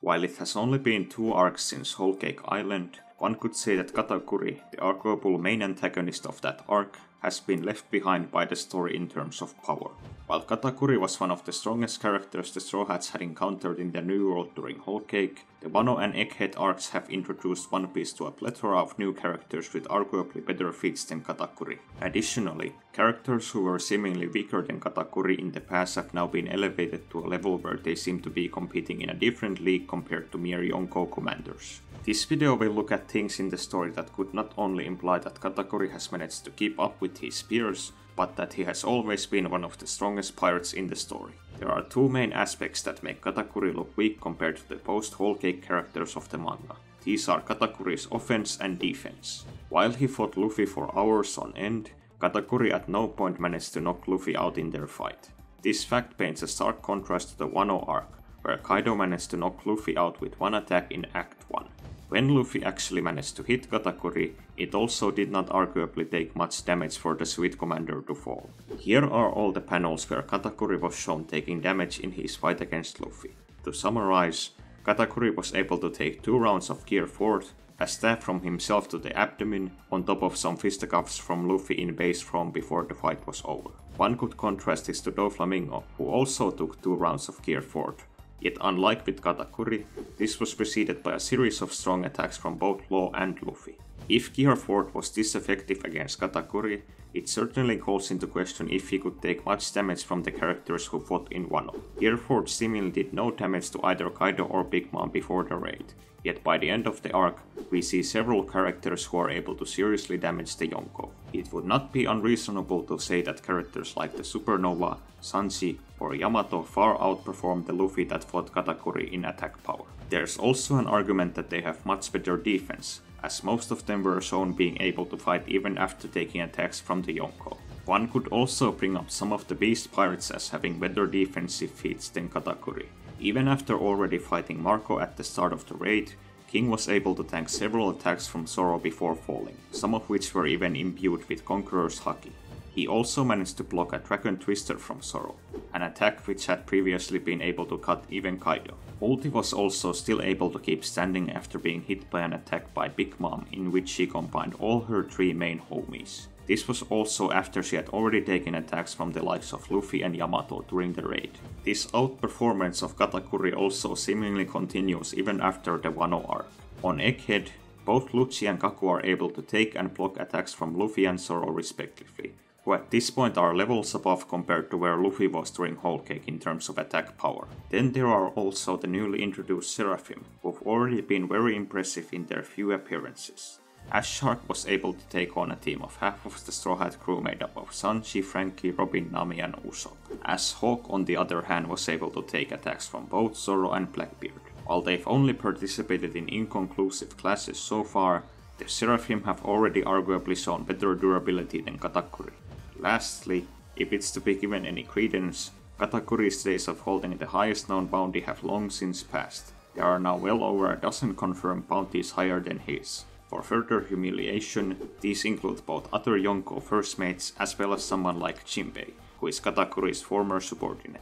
While it has only been 2 arcs since Whole Cake Island, one could say that Katakuri, the arguable main antagonist of that arc, has been left behind by the story in terms of power. While Katakuri was one of the strongest characters the Straw Hats had encountered in the New World during Whole Cake, the Wano and Egghead arcs have introduced One Piece to a plethora of new characters with arguably better feats than Katakuri. Additionally, characters who were seemingly weaker than Katakuri in the past have now been elevated to a level where they seem to be competing in a different league compared to mere Yonko commanders. This video will look at things in the story that could not only imply that Katakuri has managed to keep up with his peers, but that he has always been one of the strongest pirates in the story. There are 2 main aspects that make Katakuri look weak compared to the post-Whole Cake characters of the manga. These are Katakuri's offense and defense. While he fought Luffy for hours on end, Katakuri at no point managed to knock Luffy out in their fight. This fact paints a stark contrast to the Wano arc, where Kaido managed to knock Luffy out with one attack in Act 1. When Luffy actually managed to hit Katakuri, it also did not arguably take much damage for the Sweet Commander to fall. Here are all the panels where Katakuri was shown taking damage in his fight against Luffy. To summarize, Katakuri was able to take 2 rounds of Gear 4, a stab from himself to the abdomen, on top of some fisticuffs from Luffy in base form before the fight was over. One could contrast this to Doflamingo, who also took 2 rounds of Gear 4. Yet unlike with Katakuri, this was preceded by a series of strong attacks from both Law and Luffy. If Gear 4 was this effective against Katakuri, it certainly calls into question if he could take much damage from the characters who fought in Wano. Gear 4 seemingly did no damage to either Kaido or Big Mom before the raid, yet by the end of the arc, we see several characters who are able to seriously damage the Yonko. It would not be unreasonable to say that characters like the Supernova, Sanji, or Yamato far outperform the Luffy that fought Katakuri in attack power. There's also an argument that they have much better defense, as most of them were shown being able to fight even after taking attacks from the Yonko. One could also bring up some of the Beast Pirates as having better defensive feats than Katakuri. Even after already fighting Marco at the start of the raid, King was able to tank several attacks from Zoro before falling, some of which were even imbued with Conqueror's Haki. He also managed to block a Dragon Twister from Zoro, an attack which had previously been able to cut even Kaido. Ulti was also still able to keep standing after being hit by an attack by Big Mom in which she combined all her 3 main homies. This was also after she had already taken attacks from the likes of Luffy and Yamato during the raid. This outperformance of Katakuri also seemingly continues even after the Wano arc. On Egghead, both Lucci and Kaku are able to take and block attacks from Luffy and Zoro respectively, who at this point are levels above compared to where Luffy was during Whole Cake in terms of attack power. Then there are also the newly introduced Seraphim, who've already been very impressive in their few appearances. Ash Shark was able to take on a team of half of the Straw Hat crew made up of Sanji, Franky, Robin, Nami and Usopp. Ash Hawk on the other hand was able to take attacks from both Zoro and Blackbeard. While they've only participated in inconclusive classes so far, the Seraphim have already arguably shown better durability than Katakuri. Lastly, if it's to be given any credence, Katakuri's days of holding the highest known bounty have long since passed. There are now well over a dozen confirmed bounties higher than his. For further humiliation, these include both other Yonko first mates as well as someone like Jinbei, who is Katakuri's former subordinate.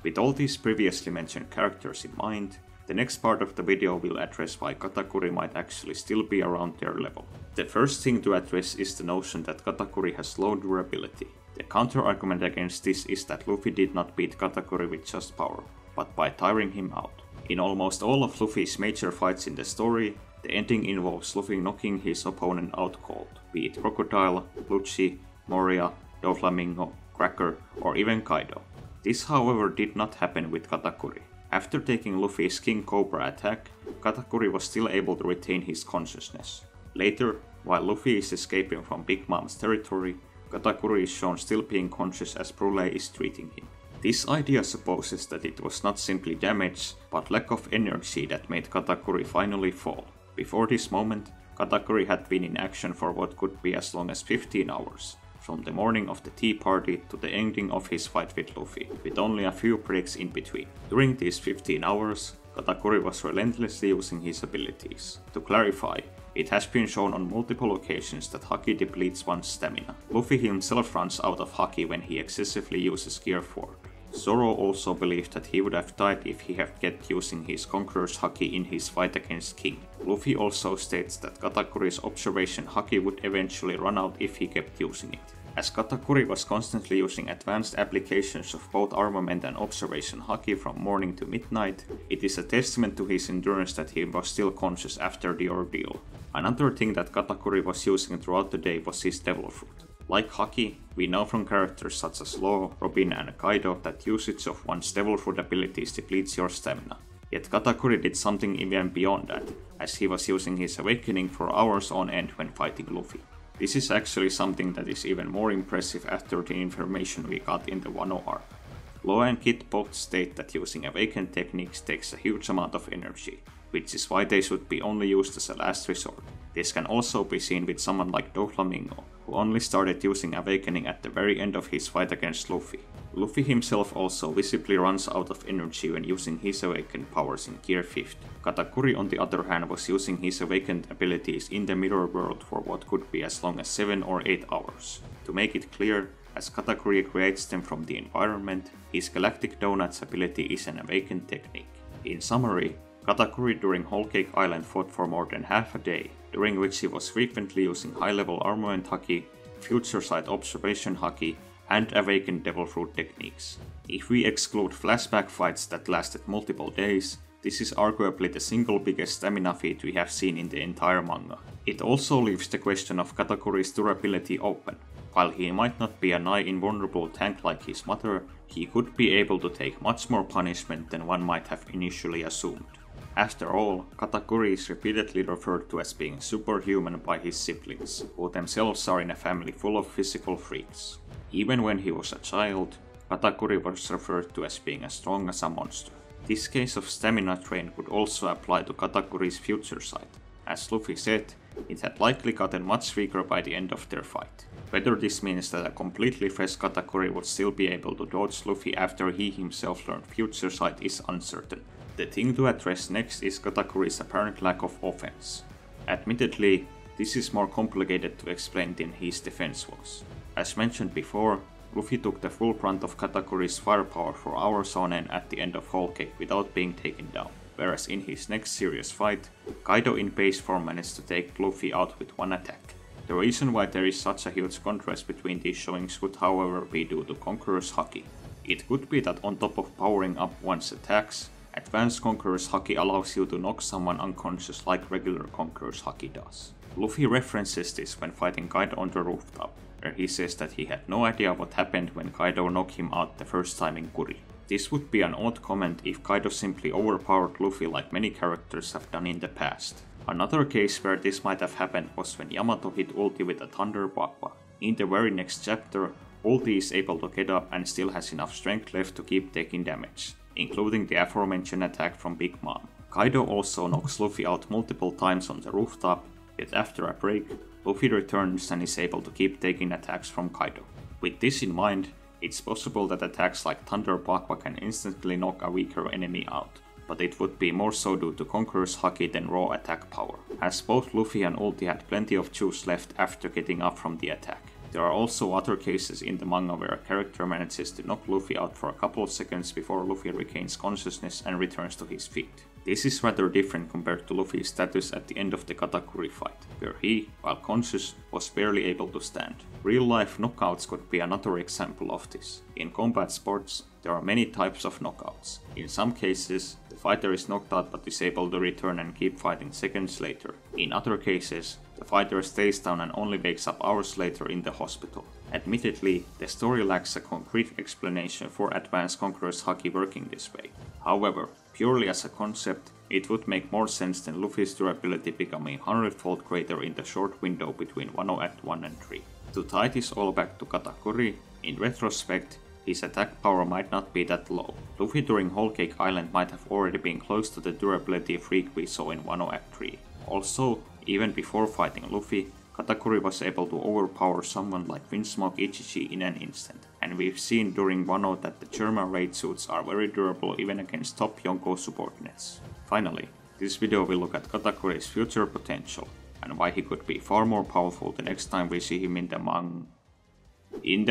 With all these previously mentioned characters in mind, the next part of the video will address why Katakuri might actually still be around their level. The first thing to address is the notion that Katakuri has low durability. The counter-argument against this is that Luffy did not beat Katakuri with just power, but by tiring him out. In almost all of Luffy's major fights in the story, the ending involves Luffy knocking his opponent out cold, be it Crocodile, Lucci, Moria, Doflamingo, Cracker, or even Kaido. This however did not happen with Katakuri. After taking Luffy's King Cobra attack, Katakuri was still able to retain his consciousness. Later, while Luffy is escaping from Big Mom's territory, Katakuri is shown still being conscious as Brule is treating him. This idea supposes that it was not simply damage, but lack of energy that made Katakuri finally fall. Before this moment, Katakuri had been in action for what could be as long as 15 hours, from the morning of the tea party to the ending of his fight with Luffy, with only a few breaks in between. During these 15 hours, Katakuri was relentlessly using his abilities. To clarify, it has been shown on multiple occasions that Haki depletes one's stamina. Luffy himself runs out of Haki when he excessively uses Gear 4. Zoro also believed that he would have died if he had kept using his Conqueror's Haki in his fight against King. Luffy also states that Katakuri's Observation Haki would eventually run out if he kept using it. As Katakuri was constantly using advanced applications of both armament and Observation Haki from morning to midnight, it is a testament to his endurance that he was still conscious after the ordeal. Another thing that Katakuri was using throughout the day was his Devil Fruit. Like Haki, we know from characters such as Law, Robin and Kaido that usage of one's Devil Fruit abilities depletes your stamina. Yet Katakuri did something even beyond that, as he was using his awakening for hours on end when fighting Luffy. This is actually something that is even more impressive after the information we got in the Wano arc. Law and Kid both state that using awakened techniques takes a huge amount of energy, which is why they should be only used as a last resort. This can also be seen with someone like Doflamingo, who only started using awakening at the very end of his fight against Luffy. Luffy himself also visibly runs out of energy when using his awakened powers in Gear 50. Katakuri on the other hand was using his awakened abilities in the mirror world for what could be as long as 7 or 8 hours. To make it clear, as Katakuri creates them from the environment, his Galactic Donuts ability is an awakened technique. In summary, Katakuri during Whole Cake Island fought for more than half a day, during which he was frequently using high-level armament haki, future sight observation haki, and awakened devil fruit techniques. If we exclude flashback fights that lasted multiple days, this is arguably the single biggest stamina feat we have seen in the entire manga. It also leaves the question of Katakuri's durability open. While he might not be a nigh invulnerable tank like his mother, he could be able to take much more punishment than one might have initially assumed. After all, Katakuri is repeatedly referred to as being superhuman by his siblings, who themselves are in a family full of physical freaks. Even when he was a child, Katakuri was referred to as being as strong as a monster. This case of stamina drain could also apply to Katakuri's future sight. As Luffy said, it had likely gotten much weaker by the end of their fight. Whether this means that a completely fresh Katakuri would still be able to dodge Luffy after he himself learned future sight is uncertain. The thing to address next is Katakuri's apparent lack of offense. Admittedly, this is more complicated to explain than his defense was. As mentioned before, Luffy took the full brunt of Katakuri's firepower for hours on end at the end of Whole Cake without being taken down, whereas in his next serious fight, Kaido in base form managed to take Luffy out with one attack. The reason why there is such a huge contrast between these showings would however be due to Conqueror's Haki. It could be that on top of powering up one's attacks, Advanced Conqueror's Haki allows you to knock someone unconscious like regular Conqueror's Haki does. Luffy references this when fighting Kaido on the rooftop, where he says that he had no idea what happened when Kaido knocked him out the first time in Kuri. This would be an odd comment if Kaido simply overpowered Luffy like many characters have done in the past. Another case where this might have happened was when Yamato hit Ulti with a Thunder Bakwa. In the very next chapter, Ulti is able to get up and still has enough strength left to keep taking damage, including the aforementioned attack from Big Mom. Kaido also knocks Luffy out multiple times on the rooftop, yet after a break, Luffy returns and is able to keep taking attacks from Kaido. With this in mind, it's possible that attacks like Thunder Bakwa can instantly knock a weaker enemy out, but it would be more so due to Conqueror's Haki than raw attack power, as both Luffy and Ulti had plenty of juice left after getting up from the attack. There are also other cases in the manga where a character manages to knock Luffy out for a couple of seconds before Luffy regains consciousness and returns to his feet. This is rather different compared to Luffy's status at the end of the Katakuri fight, where he, while conscious, was barely able to stand. Real-life knockouts could be another example of this. In combat sports, there are many types of knockouts. In some cases, the fighter is knocked out but is able to return and keep fighting seconds later. In other cases, the fighter stays down and only wakes up hours later in the hospital. Admittedly, the story lacks a concrete explanation for Advanced Conqueror's Haki working this way. However, purely as a concept, it would make more sense than Luffy's durability becoming 100-fold greater in the short window between Wano Act 1 and 3. To tie this all back to Katakuri, in retrospect, his attack power might not be that low. Luffy during Whole Cake Island might have already been close to the durability freak we saw in Wano Act 3. Also, even before fighting Luffy, Katakuri was able to overpower someone like Windsmoke Ichichi in an instant, and we've seen during Wano that the German raid suits are very durable even against top Yonko subordinates. Finally, this video will look at Katakuri's future potential, and why he could be far more powerful the next time we see him in the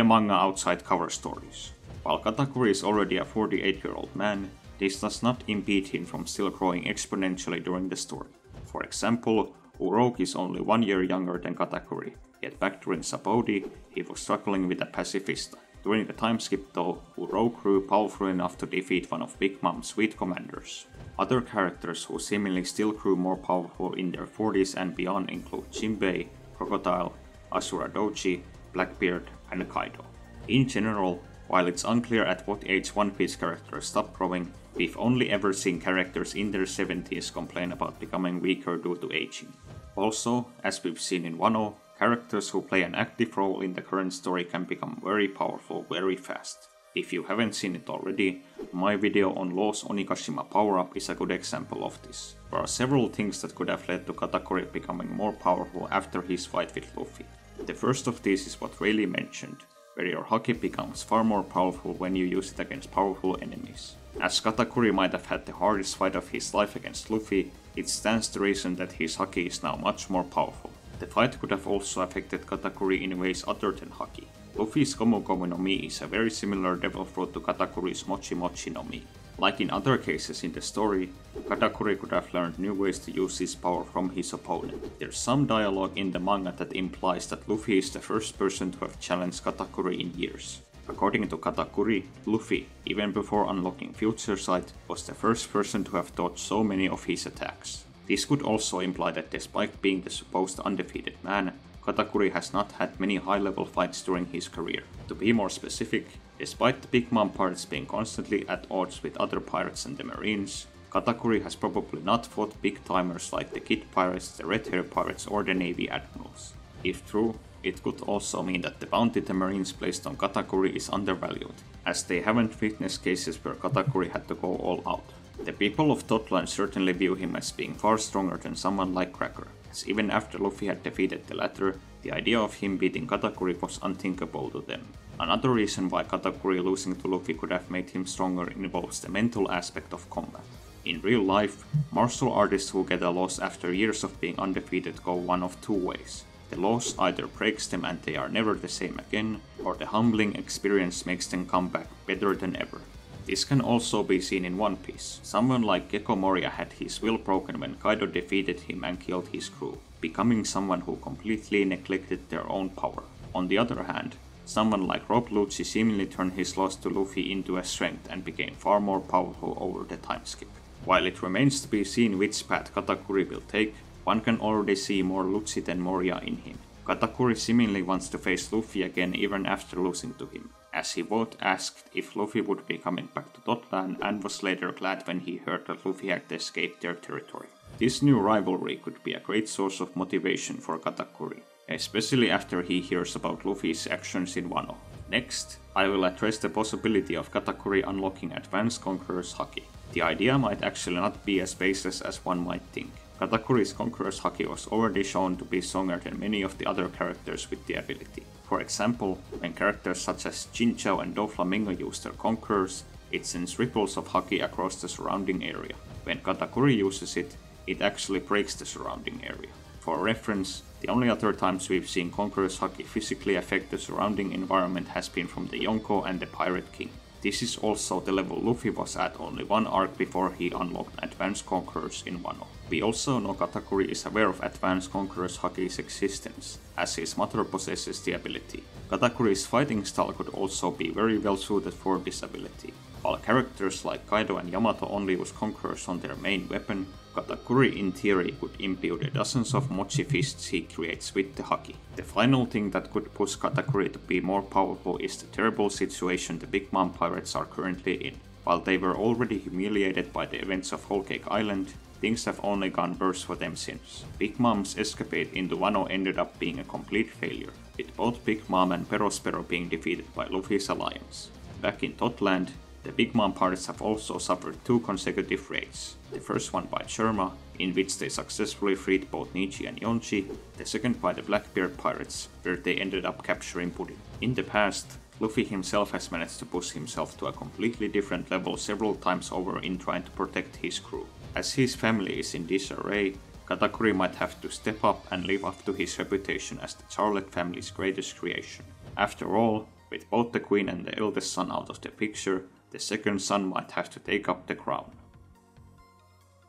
manga outside cover stories. While Katakuri is already a 48-year-old man, this does not impede him from still growing exponentially during the story. For example, Uroki is only 1 year younger than Katakuri, yet back during Sabaody, he was struggling with a pacifista. During the time skip though, Uroki grew powerful enough to defeat one of Big Mom's Sweet Commanders. Other characters who seemingly still grew more powerful in their 40s and beyond include Jinbei, Crocodile, Asura Doji, Blackbeard, and Kaido. In general, while it's unclear at what age One Piece characters stop growing, we've only ever seen characters in their 70s complain about becoming weaker due to aging. Also, as we've seen in Wano, characters who play an active role in the current story can become very powerful very fast. If you haven't seen it already, my video on Law's Onigashima power-up is a good example of this. There are several things that could have led to Katakuri becoming more powerful after his fight with Luffy. The first of these is what Rayleigh mentioned, where your Haki becomes far more powerful when you use it against powerful enemies. As Katakuri might have had the hardest fight of his life against Luffy, it stands to reason that his Haki is now much more powerful. The fight could have also affected Katakuri in ways other than Haki. Luffy's Gomu Gomu no Mi is a very similar devil fruit to Katakuri's Mochi Mochi no Mi. Like in other cases in the story, Katakuri could have learned new ways to use his power from his opponent. There's some dialogue in the manga that implies that Luffy is the first person to have challenged Katakuri in years. According to Katakuri, Luffy, even before unlocking Future Sight, was the first person to have dodged so many of his attacks. This could also imply that despite being the supposed undefeated man, Katakuri has not had many high-level fights during his career. To be more specific, despite the Big Mom pirates being constantly at odds with other pirates and the Marines, Katakuri has probably not fought big-timers like the Kid Pirates, the Red Hair Pirates or the Navy Admirals. If true, it could also mean that the bounty the Marines placed on Katakuri is undervalued, as they haven't witnessed cases where Katakuri had to go all out. The people of Totland certainly view him as being far stronger than someone like Cracker, as even after Luffy had defeated the latter, the idea of him beating Katakuri was unthinkable to them. Another reason why Katakuri losing to Luffy could have made him stronger involves the mental aspect of combat. In real life, martial artists who get a loss after years of being undefeated go one of two ways. The loss either breaks them and they are never the same again, or the humbling experience makes them come back better than ever. This can also be seen in One Piece. Someone like Gecko Moria had his will broken when Kaido defeated him and killed his crew, becoming someone who completely neglected their own power. On the other hand, someone like Rob Lucci seemingly turned his loss to Luffy into a strength and became far more powerful over the time skip. While it remains to be seen which path Katakuri will take, one can already see more Lucci than Moria in him. Katakuri seemingly wants to face Luffy again even after losing to him, as he both asked if Luffy would be coming back to Totland and was later glad when he heard that Luffy had escaped their territory. This new rivalry could be a great source of motivation for Katakuri, especially after he hears about Luffy's actions in Wano. Next, I will address the possibility of Katakuri unlocking Advanced Conqueror's Haki. The idea might actually not be as baseless as one might think. Katakuri's Conqueror's Haki was already shown to be stronger than many of the other characters with the ability. For example, when characters such as Jinchao and Doflamingo use their Conquerors, it sends ripples of Haki across the surrounding area. When Katakuri uses it, it actually breaks the surrounding area. For reference, the only other times we've seen Conqueror's Haki physically affect the surrounding environment has been from the Yonko and the Pirate King. This is also the level Luffy was at only one arc before he unlocked Advanced Conquerors in Wano. We also know Katakuri is aware of Advanced Conqueror's Haki's existence, as his mother possesses the ability. Katakuri's fighting style could also be very well suited for this ability. While characters like Kaido and Yamato only use Conquerors on their main weapon, Katakuri in theory could imbue the dozens of mochi fists he creates with the Haki. The final thing that could push Katakuri to be more powerful is the terrible situation the Big Mom pirates are currently in. While they were already humiliated by the events of Whole Cake Island, things have only gone worse for them since. Big Mom's escapade into Wano ended up being a complete failure, with both Big Mom and Perospero being defeated by Luffy's alliance. Back in Totland, the Big Mom pirates have also suffered two consecutive raids. The first one by Sherma, in which they successfully freed both Nichi and Yonchi, the second by the Blackbeard pirates, where they ended up capturing Pudding. In the past, Luffy himself has managed to push himself to a completely different level several times over in trying to protect his crew. As his family is in disarray, Katakuri might have to step up and live up to his reputation as the Charlotte family's greatest creation. After all, With both the queen and the eldest son out of the picture, the second son might have to take up the crown.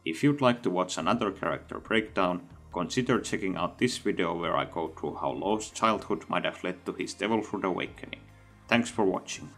If you'd like to watch another character breakdown, consider checking out this video where I go through how Low's childhood might have led to his Devilhood awakening. Thanks for watching.